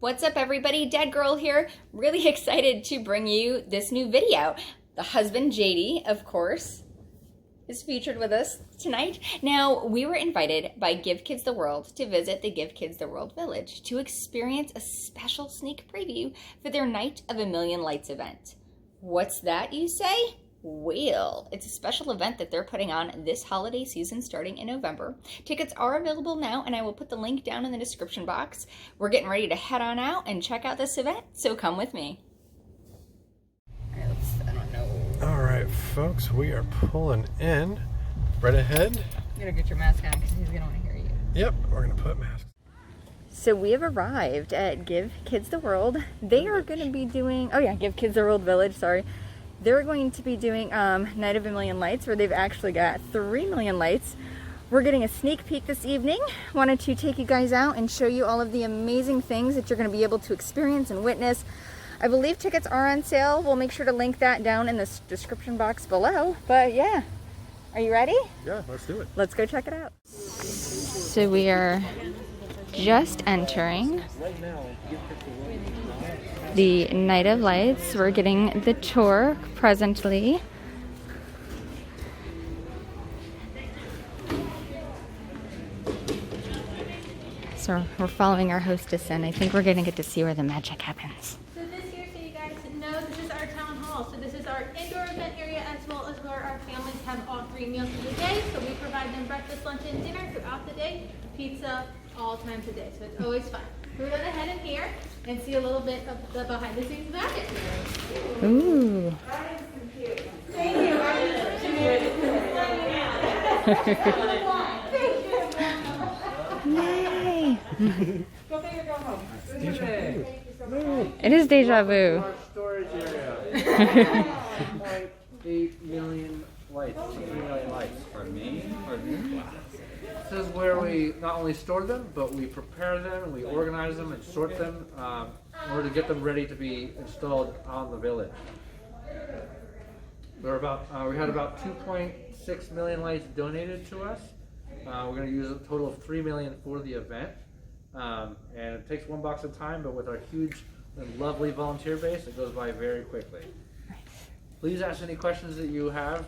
What's up everybody, Dead Girl here. Really excited to bring you this new video. The husband, JD, of course, is featured with us tonight. Now, we were invited by Give Kids the World to visit the Give Kids the World Village to experience a special sneak preview for their Night of a Million Lights event. What's that, you say? Well, it's a special event that they're putting on this holiday season starting in November. Tickets are available now, and I will put the link down in the description box. We're getting ready to head on out and check out this event, so come with me. All right, folks, we are pulling in right ahead. You gotta get your mask on because he's gonna want to hear you. Yep, we're gonna put masks. So we have arrived at Give Kids the World. They are going to be doing, Give Kids the World Village, sorry. They're going to be doing Night of a Million Lights, where they've actually got 3 million lights. We're getting a sneak peek this evening. Wanted to take you guys out and show you all of the amazing things that you're going to be able to experience and witness. I believe tickets are on sale. We'll make sure to link that down in the description box below. But yeah, are you ready? Yeah, let's do it. Let's go check it out. So we are just entering the Night of Lights. We're getting the tour presently. So we're following our hostess in. I think we're gonna get to see where the magic happens. So this here, so you guys know, this is our town hall. So this is our indoor event area as well as where our families have all 3 meals of the day. So we provide them breakfast, lunch, and dinner throughout the day. Pizza, all times a day. So it's always fun. We're going to head in here and see a little bit of the behind the scenes magic. Ooh. Thank you. Yay. Go big or go home. It is deja vu. Our storage area. 1.8 million lights. 3 million lights. For me? This is where we not only store them, but we prepare them and we organize them and sort them in order to get them ready to be installed on the village. We had about 2.6 million lights donated to us. We're going to use a total of 3 million for the event. And it takes 1 box at a time, but with our huge and lovely volunteer base, it goes by very quickly. Please ask any questions that you have.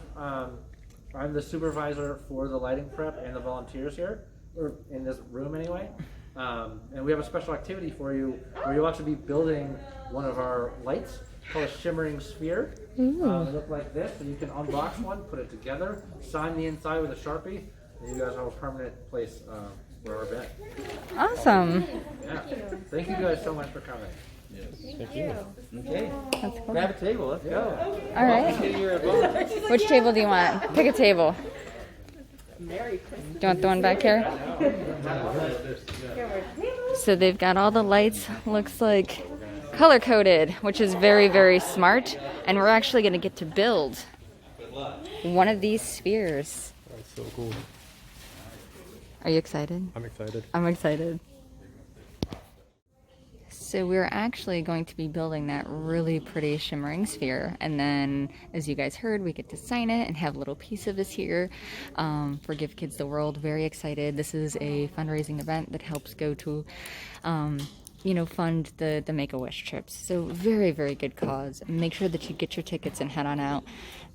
I'm the supervisor for the lighting prep and the volunteers here, or in this room anyway. And we have a special activity for you where you'll actually be building one of our lights called a shimmering sphere. They look like this, and you can unbox one, put it together, sign the inside with a Sharpie, and you guys have a permanent place for our event. Awesome. Yeah. Thank you guys so much for coming. Yes. Thank you. Okay. That's cool. Grab a table. Let's go. All right. Which table do you want? Pick a table. Do you want the one back here? So they've got all the lights, looks like color coded, which is very, very smart. And we're actually going to get to build one of these spheres. That's so cool. Are you excited? I'm excited. I'm excited. So we're actually going to be building that really pretty shimmering sphere, and then, as you guys heard, we get to sign it and have a little piece of this here for Give Kids the World. Very excited. This is a fundraising event that helps go to, fund the Make-A-Wish trips. So very, very good cause. Make sure that you get your tickets and head on out,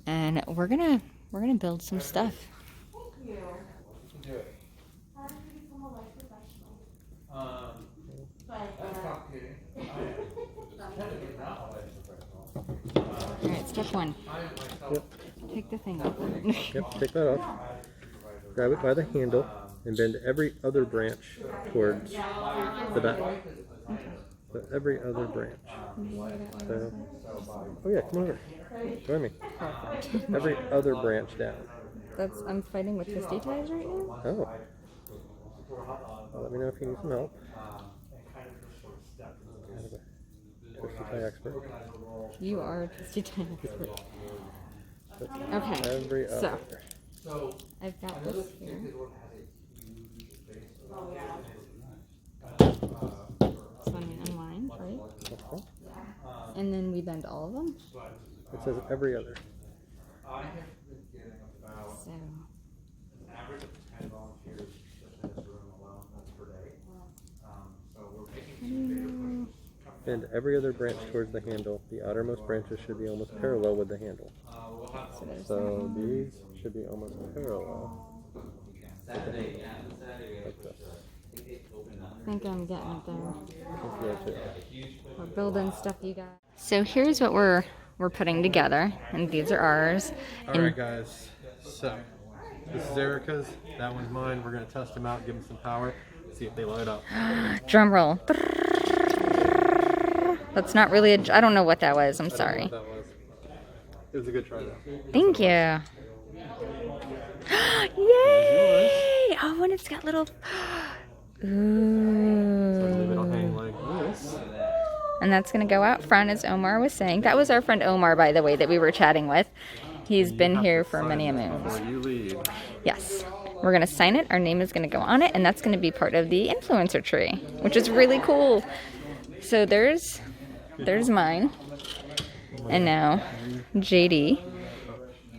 and we're gonna build some stuff. Alright, step 1. Yep. Take the thing off. Yep, take that off. Grab it by the handle and bend every other branch towards the back. So every other branch. So, oh yeah, come over. Join me. Every other branch down. I'm fighting with twisty ties right now? Oh. Well, let me know if you need some help. Kind of a twisty tie expert. You are a twisty tie expert. Okay, Every other. so I've got this here. So I'm going to unwind, right? Okay. And then we bend all of them. It says every other. So Bend every other branch towards the handle. The outermost branches should be almost parallel with the handle. So these should be almost parallel. Like this. I think I'm getting it there. Like that too. We're building stuff, you guys. So here's what we're putting together, and these are ours. Alright guys, so this is Erica's, that one's mine. We're going to test them out, give them some power, see if they light up. Drum roll. That's not really a, I don't know what that was, I'm sorry. I don't know what that was. It was a good try though. Thank you. Yay! Oh, and it's got little, So leave it ooh. on hang like this. And that's going to go out front, as Omar was saying. That was our friend Omar, by the way, that we were chatting with. He's been here for many a moons. You leave. Yes. We're going to sign it. Our name is going to go on it. And that's going to be part of the influencer tree, which is really cool. So there's mine. And now JD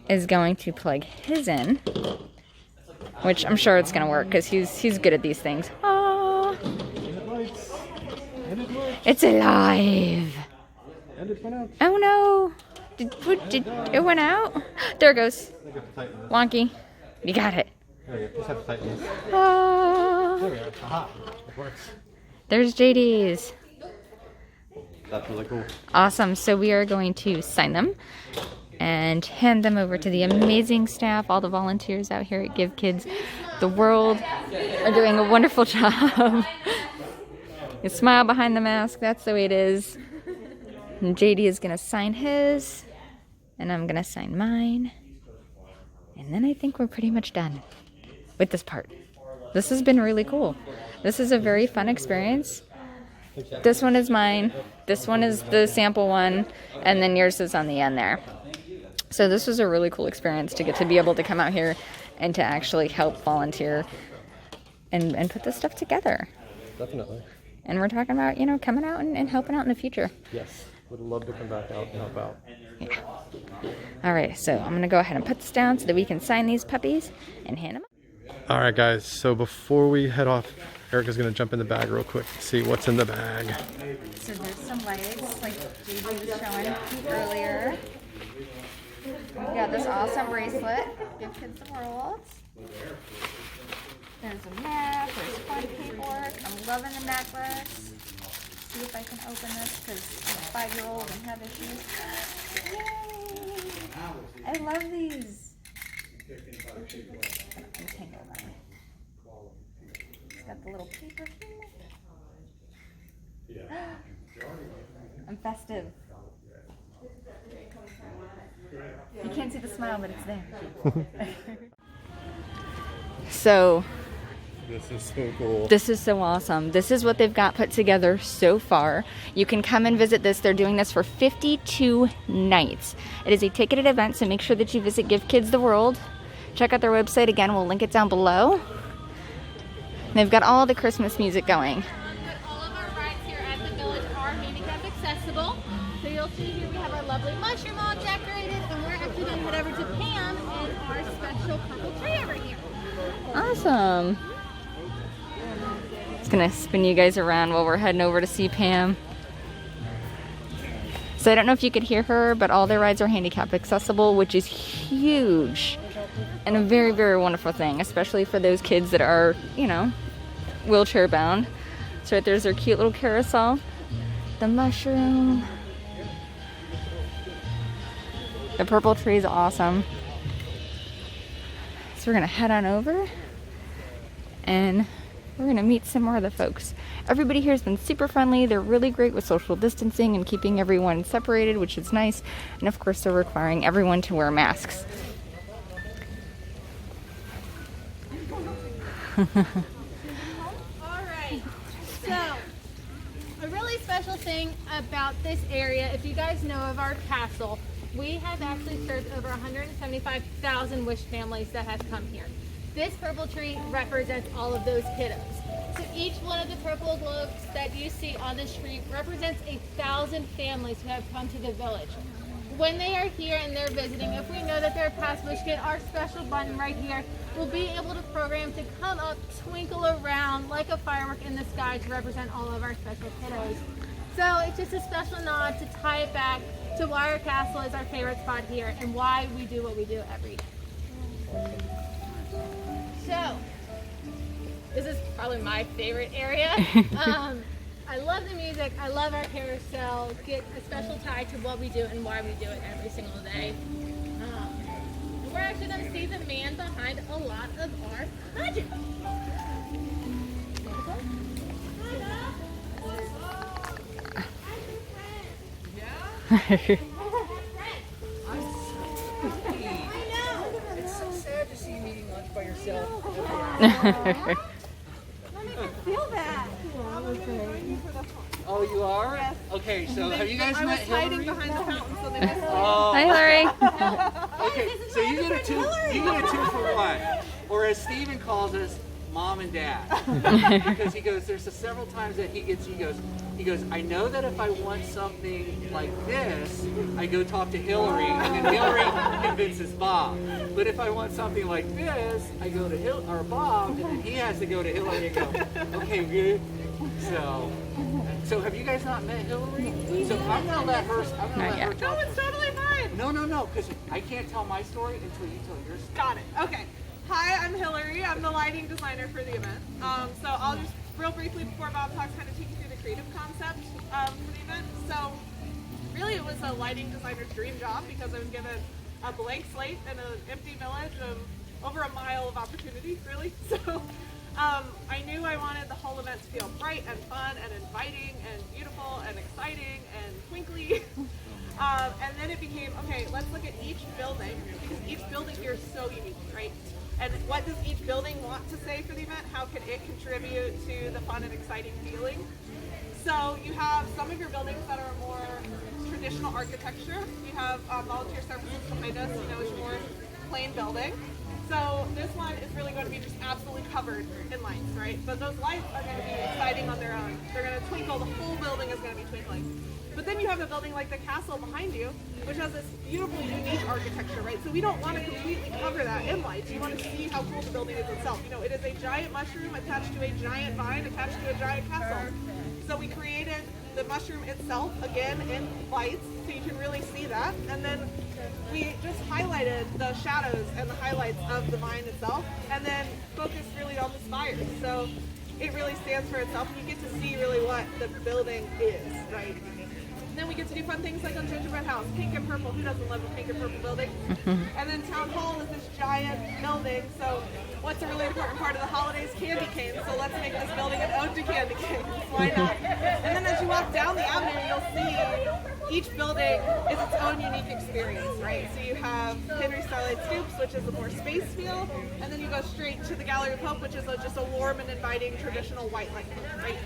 is going to plug his in, which I'm sure it's going to work because he's good at these things. Oh, it's alive. And it went out. Oh no. Did it went out? There it goes. I got to tighten this. Wonky. You got it. There you go. Just have to tighten this. Ah. There we go. Aha. It works. There's JD's. That's really cool. Awesome. So we are going to sign them and hand them over to the amazing staff. All the volunteers out here at Give Kids the World are doing a wonderful job. You smile behind the mask. That's the way it is. And JD is going to sign his, and I'm going to sign mine. And then I think we're pretty much done with this part. This has been really cool. This is a very fun experience. This one is mine. This one is the sample one. And then yours is on the end there. So this was a really cool experience to get to be able to come out here and to actually help volunteer and put this stuff together. Definitely. And we're talking about, coming out and helping out in the future. Yes. Would love to come back out and help out. Yeah. All right, so I'm going to go ahead and put this down so that we can sign these puppies and hand them up. All right, guys. So before we head off, Erica's going to jump in the bag real quick to see what's in the bag. So there's some legs, like JJ was showing earlier. We got this awesome bracelet, Give Kids the World. There's a map, there's fun paperwork. I'm loving the necklace. See if I can open this because I'm a 5-year-old and have issues. Yay! I love these. Untangle them. It's got the little paper here. I'm festive. You can't see the smile, but it's there. So, This is so cool. this is so awesome. This is what they've got put together so far. You can come and visit this. They're doing this for 52 nights. It is a ticketed event, so make sure that you visit Give Kids the World. Check out their website. Again, we'll link it down below. They've got all the Christmas music going. All of our rides here at the village are handicap accessible. So you'll see here we have our lovely mushroom all decorated, and we're actually going to head over to Pam and our special purple tree over here. Awesome. It's gonna spin you guys around while we're heading over to see Pam. So I don't know if you could hear her, but all their rides are handicap accessible, which is huge and a very, very wonderful thing, especially for those kids that are, wheelchair bound. So right there's their cute little carousel, the mushroom, the purple tree is awesome. So we're gonna head on over and we're gonna meet some more of the folks. Everybody here has been super friendly. They're really great with social distancing and keeping everyone separated, which is nice. And of course, they're requiring everyone to wear masks. Alright, so a really special thing about this area, if you guys know of our castle, we have actually served over 175,000 wish families that have come here. This purple tree represents all of those kiddos. So each one of the purple globes that you see on this tree represents 1,000 families who have come to the village. When they are here and they're visiting, if we know that they're a past wish kid, our special button right here will be able to program to come up, twinkle around like a firework in the sky to represent all of our special kiddos. So it's just a special nod to tie it back to why our castle is our favorite spot here and why we do what we do every day. So, this is probably my favorite area. I love the music, I love our carousel, get a special tie to what we do and why we do it every single day. And we're actually going to see the man behind a lot of our magic. It's so sad to see you eating lunch by yourself. Feel bad. Oh, you are? Yes. Okay, so have you guys met Hillary? Hiding behind the fountain, so they missed me. Oh. Hi, Hillary. Okay, so you get a two for one, or as Steven calls us, mom and dad. Because he goes, there's several times that he goes, I know that if I want something like this, I go talk to Hillary, and then Hillary convinces Bob. But if I want something like this, I go to Bob, and then he has to go to Hillary and go, okay, good. So have you guys not met Hillary? So I'm gonna let her talk. No, it's totally fine. No, because I can't tell my story until you tell your story. Got it. Okay. Hi, I'm Hillary. I'm the lighting designer for the event. So I'll just real briefly before Bob talks, kind of take you through the creative concept for the event. So really, it was a lighting designer's dream job because I was given a blank slate and an empty village of over a mile of opportunity, really. So I knew I wanted the whole event to feel bright and fun and inviting and beautiful and exciting and twinkly. And then it became, okay, let's look at each building, because each building here is so unique, right? And what does each building want to say for the event? How can it contribute to the fun and exciting feeling? So you have some of your buildings that are more traditional architecture. You have volunteer services behind us, is your more plain building. So this one is really going to be just absolutely covered in lights, right? But those lights are going to be exciting on their own. They're going to twinkle, the whole building is going to be twinkling. But then you have a building like the castle behind you, which has this beautiful, unique architecture, right? So we don't want to completely cover that in lights. You want to see how cool the building is itself. It is a giant mushroom attached to a giant vine, attached to a giant castle. So we created the mushroom itself, again, in lights, so you can really see that. And then we just highlighted the shadows and the highlights of the vine itself, and then focused really on the spires. So it really stands for itself, and you get to see really what the building is, right? Then we get to do fun things like on Gingerbread House, pink and purple. Who doesn't love a pink and purple building? And then Town Hall is this giant building. So what's a really important part of the holidays? Candy canes. So let's make this building an ode to candy canes. Why not? And then as you walk down the avenue, you'll see each building is its own unique experience, right? So you have Henry Starlight Scoops, which is a more space feel, and then you go straight to the Gallery of Hope, which is just a warm and inviting traditional white light, right?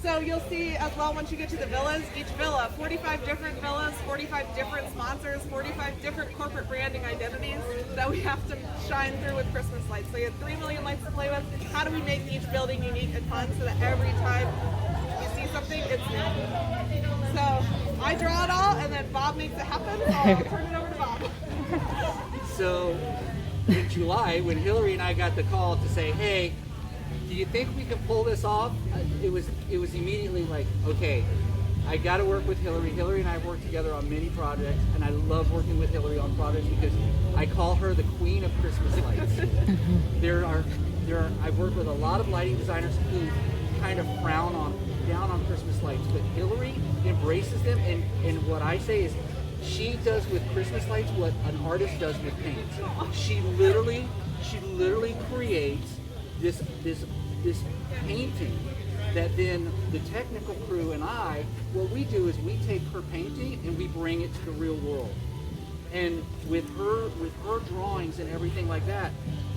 So you'll see as well once you get to the villas, each villa, 45 different villas, 45 different sponsors, 45 different corporate branding identities that we have to shine through with Christmas lights. So you have 3 million lights to play with. How do we make each building unique and fun so that every time you see something, it's new? So I draw it all and then Bob makes it happen, so I'll turn it over to Bob. So in July, when Hillary and I got the call to say, hey, do you think we can pull this off? It was immediately like, okay, I got to work with Hillary. Hillary and I have worked together on many projects, and I love working with Hillary on projects because I call her the queen of Christmas lights. I've worked with a lot of lighting designers who kind of frown down on Christmas lights, but Hillary embraces them, and what I say is she does with Christmas lights what an artist does with paint. She literally creates this painting that then the technical crew and I, what we do is we take her painting and we bring it to the real world. And with her drawings and everything like that,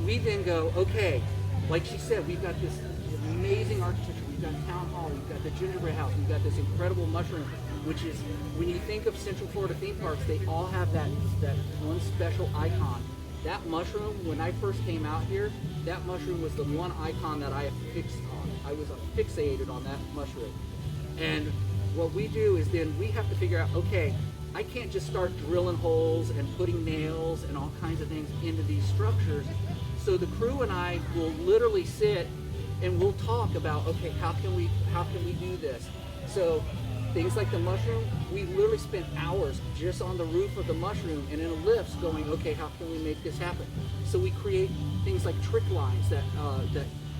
we then go, okay, like she said, we've got this amazing architecture, we've got Town Hall, we've got the Gingerbread House, we've got this incredible mushroom, which is, when you think of Central Florida theme parks, they all have that one special icon. That mushroom, when I first came out here, that mushroom was the one icon that I fixed on. I was fixated on that mushroom. And what we do is then we have to figure out, okay, I can't just start drilling holes and putting nails and all kinds of things into these structures. So the crew and I will literally sit and we'll talk about, okay, how can we do this? So things like the mushroom, we literally spent hours just on the roof of the mushroom and in lifts going, okay, how can we make this happen? So we create things like trick lines that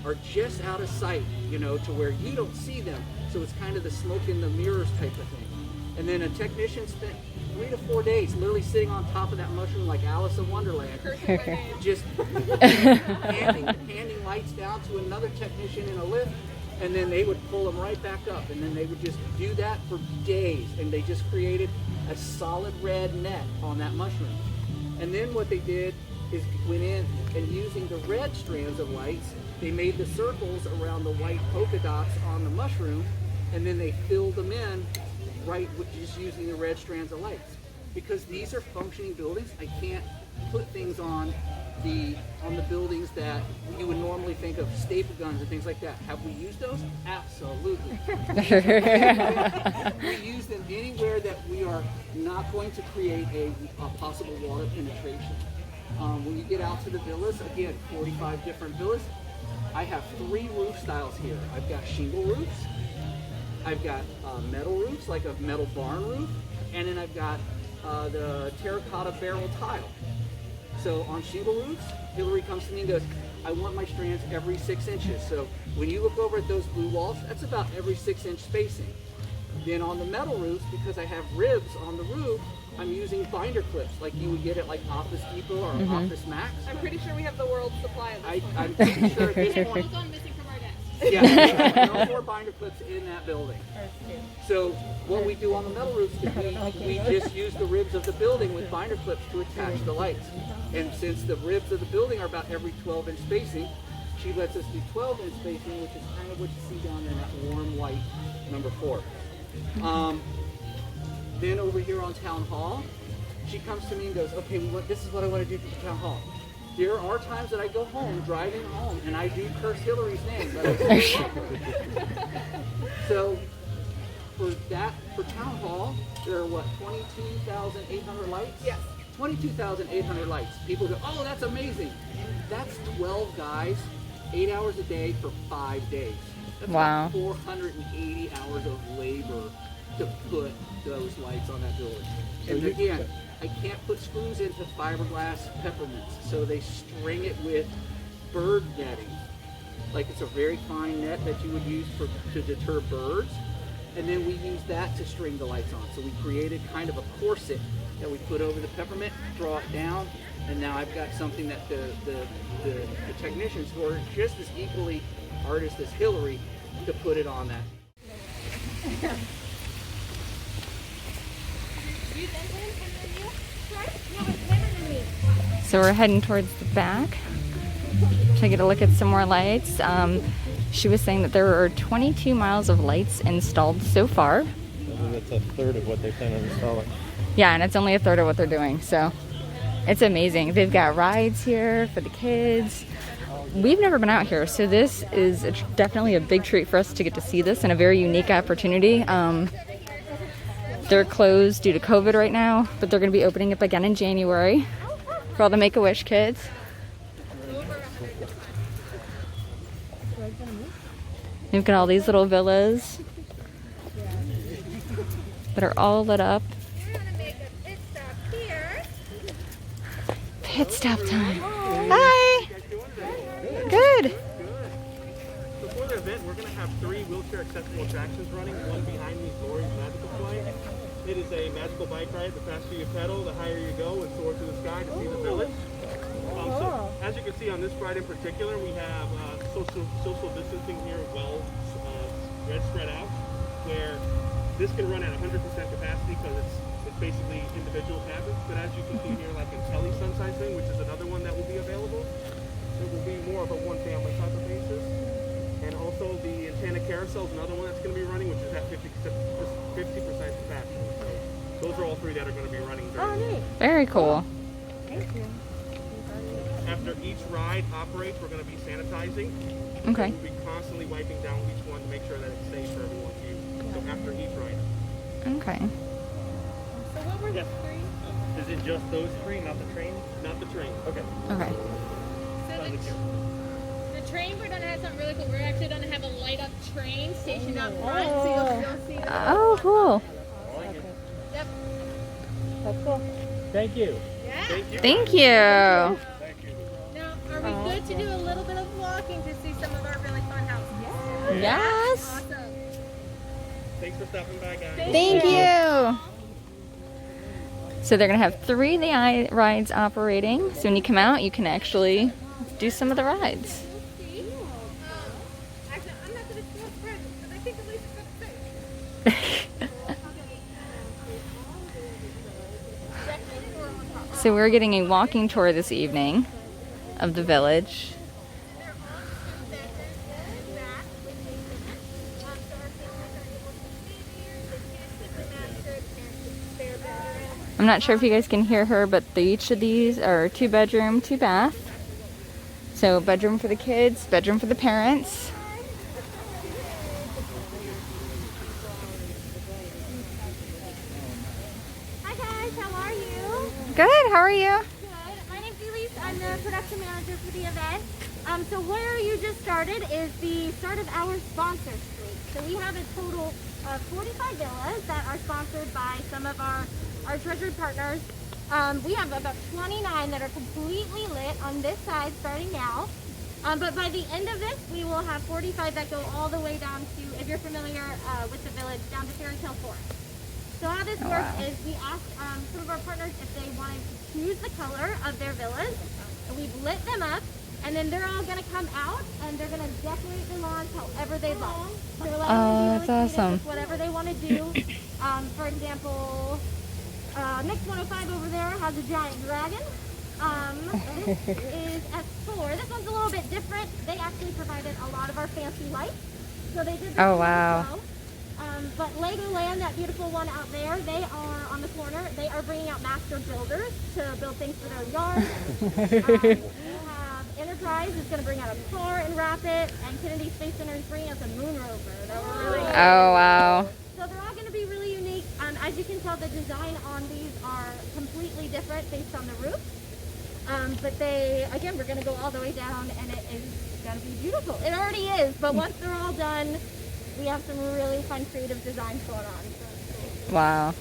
are just out of sight, you know, to where you don't see them. So it's kind of the smoke in the mirrors type of thing. And then a technician spent 3 to 4 days literally sitting on top of that mushroom like Alice in Wonderland, just handing lights down to another technician in a lift, and then they would pull them right back up, and then they would just do that for days, and they just created a solid red net on that mushroom. And then what they did is went in and using the red strands of lights, they made the circles around the white polka dots on the mushroom, and then they filled them in right with just using the red strands of lights. Because these are functioning buildings, I can't put things on the buildings that you would normally think of, staple guns and things like that. Have we used those? Absolutely. We use them anywhere that we are not going to create a possible water penetration. When you get out to the villas, again, 45 different villas, I have 3 roof styles here. I've got shingle roofs, I've got metal roofs, like a metal barn roof, and then I've got the terracotta barrel tile. So on shingle roofs, Hillary comes to me and goes, I want my strands every 6 inches. So when you look over at those blue walls, that's about every 6-inch spacing. Then on the metal roofs, because I have ribs on the roof, I'm using binder clips like you would get at like Office Depot or Office Max. I'm pretty sure we have the world's supply of this. I'm pretty sure at this point. One's gone missing from our desk. Yeah, we have no more binder clips in that building. So what we do on the metal roofs is we just use the ribs of the building with binder clips to attach the lights. And since the ribs of the building are about every 12-inch spacing, she lets us do 12-inch spacing, which is kind of what you see down there in that warm white number 4. Then over here on Town Hall, she comes to me and goes, okay, this is what I want to do for Town Hall. There are times that I go home, driving home, and I do curse Hillary's name. So for Town Hall, there are 22,800 lights? Yes. 22,800 lights. People go, oh, that's amazing. That's 12 guys, 8 hours a day for 5 days. That's Wow. about 480 hours of labor to put those lights on that building. And again, I can't put screws into fiberglass peppermints, so they string it with bird netting. Like it's a very fine net that you would use to deter birds, and then we use that to string the lights on. So we created kind of a corset that we put over the peppermint, draw it down, and now I've got something that the technicians who are just as equally artists as Hillary to put it on that. So we're heading towards the back to get a look at some more lights. She was saying that there are 22 miles of lights installed so far. I think that's a third of what they plan on installing. Yeah, and it's only a third of what they're doing, so it's amazing. They've got rides here for the kids. We've never been out here, so this is definitely a big treat for us to get to see this and a very unique opportunity. They're closed due to COVID right now, but they're going to be opening up again in January for all the Make-A-Wish kids. We've got all these little villas that are all lit up. We're gonna make a pit stop here. Pit stop time. Hi. Good. So for the event, we're going to have 3 wheelchair accessible attractions running, one behind me is Lori's Magical Flight. It is a magical bike ride. The faster you pedal, the higher you go and soar through the sky to see the village. So as you can see on this ride in particular, we have social distancing here well spread out, where this can run at 100% capacity because it's basically individual cabins. But as you can see here, like in Telly Sunshine Thing, which is another one that will be available, it will be more of a one family type of basis. And also the Enchanted Carousel is another one that's going to be running, which is at 50% capacity. So those are all 3 that are going to be running. Very cool. After each ride operates, we're going to be sanitizing. Okay. We'll be constantly wiping down each one to make sure that it's safe for everyone to use. So after each ride. Okay. So what were the 3? Is it just those 3, not the train? Not the train. Okay. Okay. So the train, we're gonna have something really cool. We're actually gonna have a light up train stationed up front, so you'll see the Oh, cool. Yep. That's cool. Thank you. Yeah. Thank you. Now, are we good to do a little bit of walking to see some of our really fun houses? Yes. Awesome. Thanks for stopping by, guys. Thank you. So they're going to have 3 of the rides operating. So when you come out, you can actually do some of the rides. Actually, I'm not going to steal presents because I think Elisa's going to say. So we're getting a walking tour this evening of the village. I'm not sure if you guys can hear her, but each of these are 2 bedroom, 2 bath. So bedroom for the kids, bedroom for the parents. Hi guys, how are you? Good, how are you? Good. My name's Elise. I'm the production manager for the event. So where you just started is the start of our sponsor streak. So we have a total of 45 villas that are sponsored by some of our treasured partners. We have about 29 that are completely lit on this side starting now. But by the end of this, we will have 45 that go all the way down to, if you're familiar with the village, down to Fairy Tale Forest. So how this works is we asked some of our partners if they wanted to choose the color of their villas. And we've lit them up, and then they're all going to come out and they're going to decorate the lawns however they like. So we're letting them be really that's creative awesome. with whatever they want to do. For example, next 105 over there has a giant dragon. This is at 4. This one's a little bit different. They actually provided a lot of our fancy lights. So they did this Oh, one wow. as well. But Legoland, that beautiful one out there, they are on the corner. They are bringing out master builders to build things for their yard. You have Enterprise is going to bring out a car and wrap it, and Kennedy Space Center is bringing out the moon rover. That we're really excited Oh, wow. so they're all going to be really unique. As you can tell, the design on these are completely different based on the roof. But they, again, we're going to go all the way down, and it is going to be beautiful. It already is, but once they're all done, we have some really fun creative designs going on. Wow.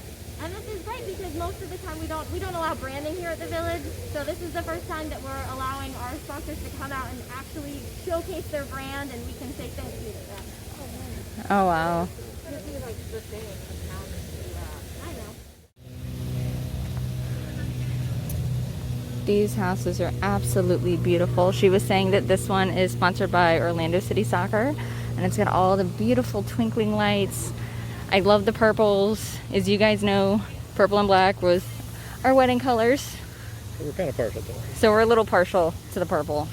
And this is great because most of the time we don't allow branding here at the village. So this is the first time that we're allowing our sponsors to come out and actually showcase their brand, and we can say thank you to them. Oh, wow. I know. These houses are absolutely beautiful. She was saying that this one is sponsored by Orlando City Soccer, and it's got all the beautiful twinkling lights. I love the purples. As you guys know, purple and black was our wedding colors. We're kind of partial to it. So we're a little partial to the purple.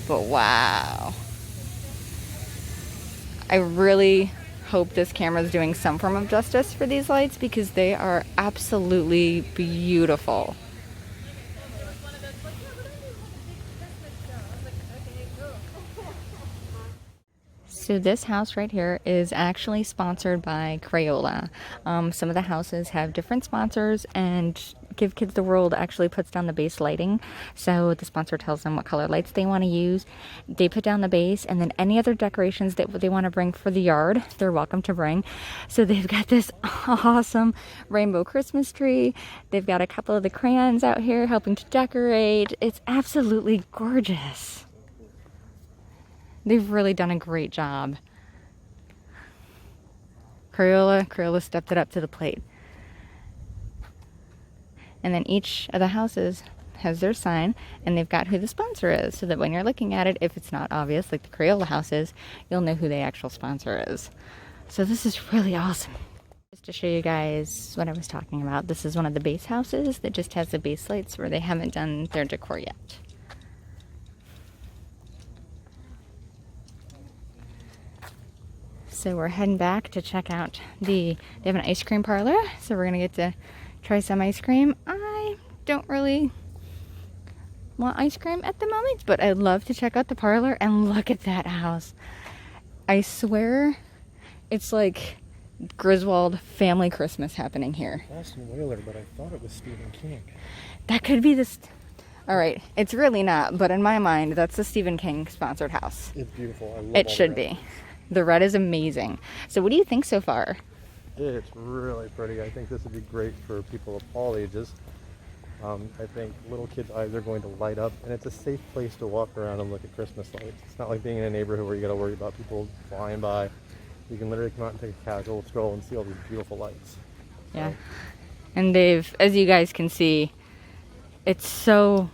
But wow. I really hope this camera is doing some form of justice for these lights because they are absolutely beautiful. So this house right here is actually sponsored by Crayola. Some of the houses have different sponsors, and Give Kids the World actually puts down the base lighting. So the sponsor tells them what color lights they want to use. They put down the base, and then any other decorations that they want to bring for the yard, they're welcome to bring. So they've got this awesome rainbow Christmas tree. They've got a couple of the crayons out here helping to decorate. It's absolutely gorgeous. They've really done a great job. Crayola stepped it up to the plate. And then each of the houses has their sign, and they've got who the sponsor is, so that when you're looking at it, if it's not obvious, like the Crayola houses, you'll know who the actual sponsor is. So this is really awesome. Just to show you guys what I was talking about, this is one of the base houses that just has the base lights where they haven't done their decor yet. So we're heading back to check out they have an ice cream parlor, so we're gonna get to try some ice cream. I don't really want ice cream at the moment, but I'd love to check out the parlor and look at that house. I swear it's like Griswold family Christmas happening here. Austin Whaler, but I thought it was Stephen King. That could be this. All right, it's really not, but in my mind, that's the Stephen King sponsored house. It's beautiful. I love It all should the be. The red is amazing. So what do you think so far? It's really pretty. I think this would be great for people of all ages. I think little kids' eyes are going to light up, and it's a safe place to walk around and look at Christmas lights. It's not like being in a neighborhood where you got to worry about people flying by. You can literally come out and take a casual stroll and see all these beautiful lights. Yeah. And they've, as you guys can see, it's so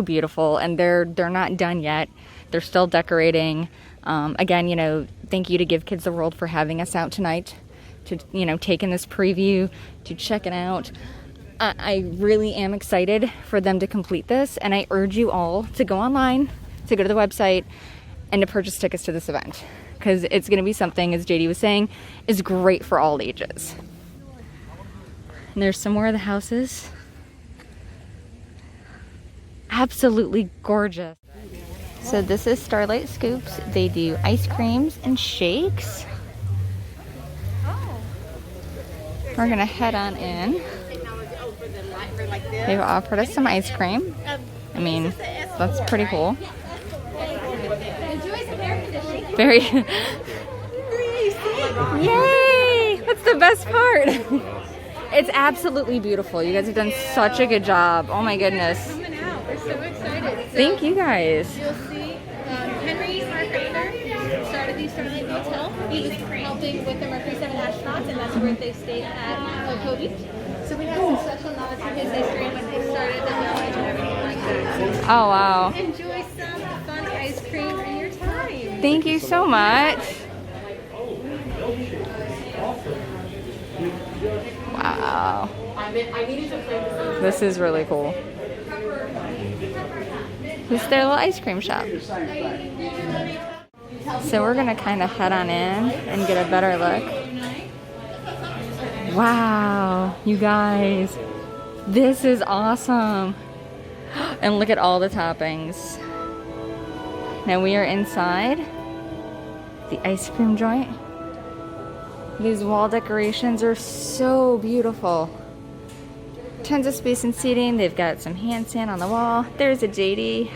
beautiful, and they're not done yet. They're still decorating. Again, you know, thank you to Give Kids the World for having us out tonight to, you know, take in this preview, to check it out. I really am excited for them to complete this, and I urge you all to go online, to go to the website, and to purchase tickets to this event, because it's going to be something, as JD was saying, is great for all ages. And there's some more of the houses. Absolutely gorgeous. So this is Starlight Scoops. They do ice creams and shakes. We're gonna head on in. They've offered us some ice cream. I mean, that's pretty cool. Very. Yay! That's the best part. It's absolutely beautiful. You guys have done such a good job. Oh my goodness. Coming out. We're so excited. Thank you guys. You'll see Henry, our founder, started the Starlight Hotel. He was helping with the Mercury 7 astronauts, and that's where they stayed at Kobe. So we have some special nods for his history when they started the village and everything like that. Oh wow. Enjoy some fun ice cream in your time. Thank you so much. Wow. This is really cool. This is their little ice cream shop. So we're gonna kind of head on in and get a better look. Wow, you guys, this is awesome. And look at all the toppings. Now we are inside the ice cream joint. These wall decorations are so beautiful. Tons of space and seating. They've got some hand sand on the wall. There's a JD.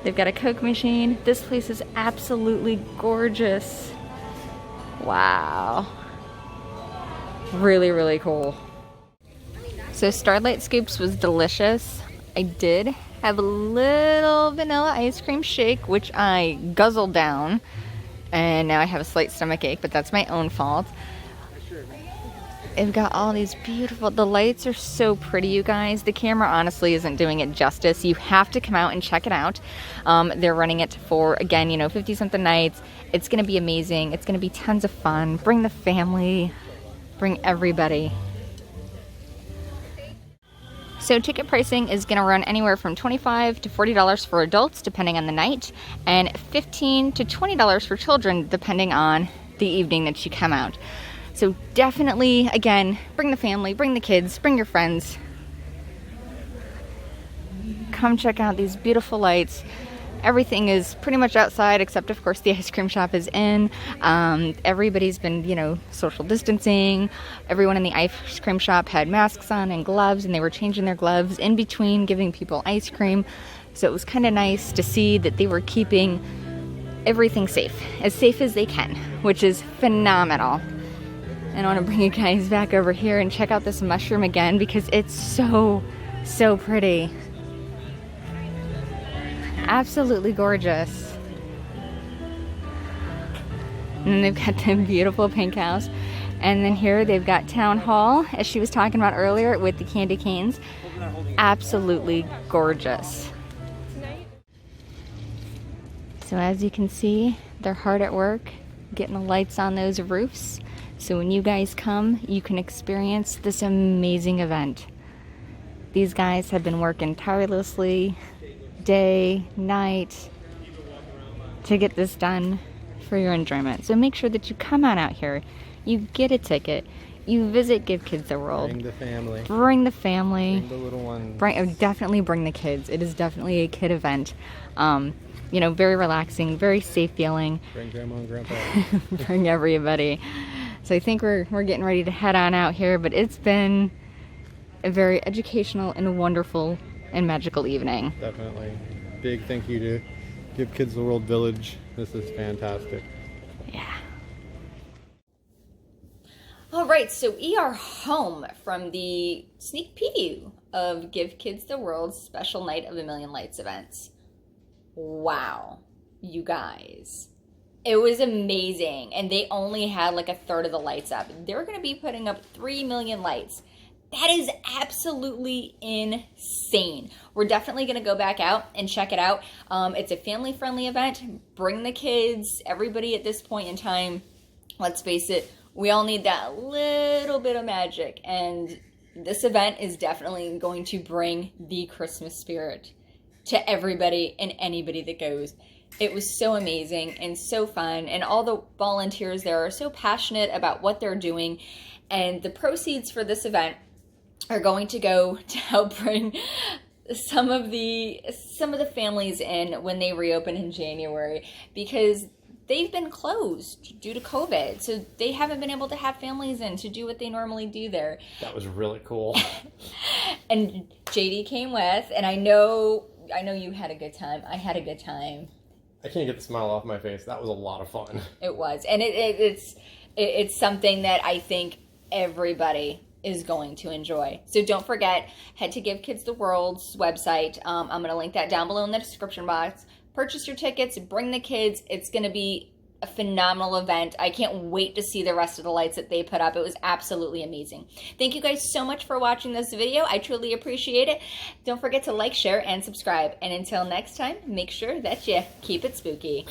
They've got a Coke machine. This place is absolutely gorgeous. Wow. Really, really cool. So Starlight Scoops was delicious. I did have a little vanilla ice cream shake, which I guzzled down. And now I have a slight stomach ache, but that's my own fault. They've got all these beautiful, the lights are so pretty, you guys. The camera honestly isn't doing it justice. You have to come out and check it out. They're running it for, again, 50 something nights. It's gonna be amazing. It's gonna be tons of fun. Bring the family, bring everybody. So ticket pricing is going to run anywhere from $25 to $40 for adults, depending on the night, and $15 to $20 for children, depending on the evening that you come out. So definitely, again, bring the family, bring the kids, bring your friends. Come check out these beautiful lights. Everything is pretty much outside, except of course the ice cream shop is in. Everybody's been, social distancing. Everyone in the ice cream shop had masks on and gloves, and they were changing their gloves in between giving people ice cream. So it was kind of nice to see that they were keeping everything safe as they can, which is phenomenal. And I want to bring you guys back over here and check out this mushroom again because it's so pretty. Absolutely gorgeous. And then they've got the beautiful pink house. And then here they've got Town Hall, as she was talking about earlier, with the candy canes. Absolutely gorgeous. So as you can see, they're hard at work getting the lights on those roofs. So when you guys come, you can experience this amazing event. These guys have been working tirelessly, day, night, to get this done for your enjoyment. So make sure that you come on out here, you get a ticket, you visit Give Kids the World. Bring the family. Bring the family. Bring the little ones. Definitely bring the kids. It is definitely a kid event. Very relaxing, very safe feeling. Bring grandma and grandpa. Bring everybody. So I think we're getting ready to head on out here, but it's been a very educational and wonderful and magical evening. Definitely. Big thank you to Give Kids the World Village. This is fantastic. Yeah. All right, so we are home from the sneak preview of Give Kids the World's special Night of a Million Lights events. Wow, you guys. It was amazing, and they only had like a third of the lights up. They're going to be putting up 3 million lights. That is absolutely insane. We're definitely going to go back out and check it out. It's a family-friendly event. Bring the kids, everybody at this point in time. Let's face it, we all need that little bit of magic, and this event is definitely going to bring the Christmas spirit to everybody and anybody that goes. It was so amazing and so fun, and all the volunteers there are so passionate about what they're doing, and the proceeds for this event are going to go to help bring some of the families in when they reopen in January, because they've been closed due to COVID, so they haven't been able to have families in to do what they normally do there. That was really cool. And JD came with, and I know you had a good time. I had a good time. I can't get the smile off my face. That was a lot of fun. It was, and it's something that I think everybody is going to enjoy. So don't forget, head to Give Kids the World's website. I'm going to link that down below in the description box. Purchase your tickets, bring the kids. It's going to be a phenomenal event. I can't wait to see the rest of the lights that they put up. It was absolutely amazing. Thank you guys so much for watching this video. I truly appreciate it. Don't forget to like, share, and subscribe. And until next time, make sure that you keep it spooky.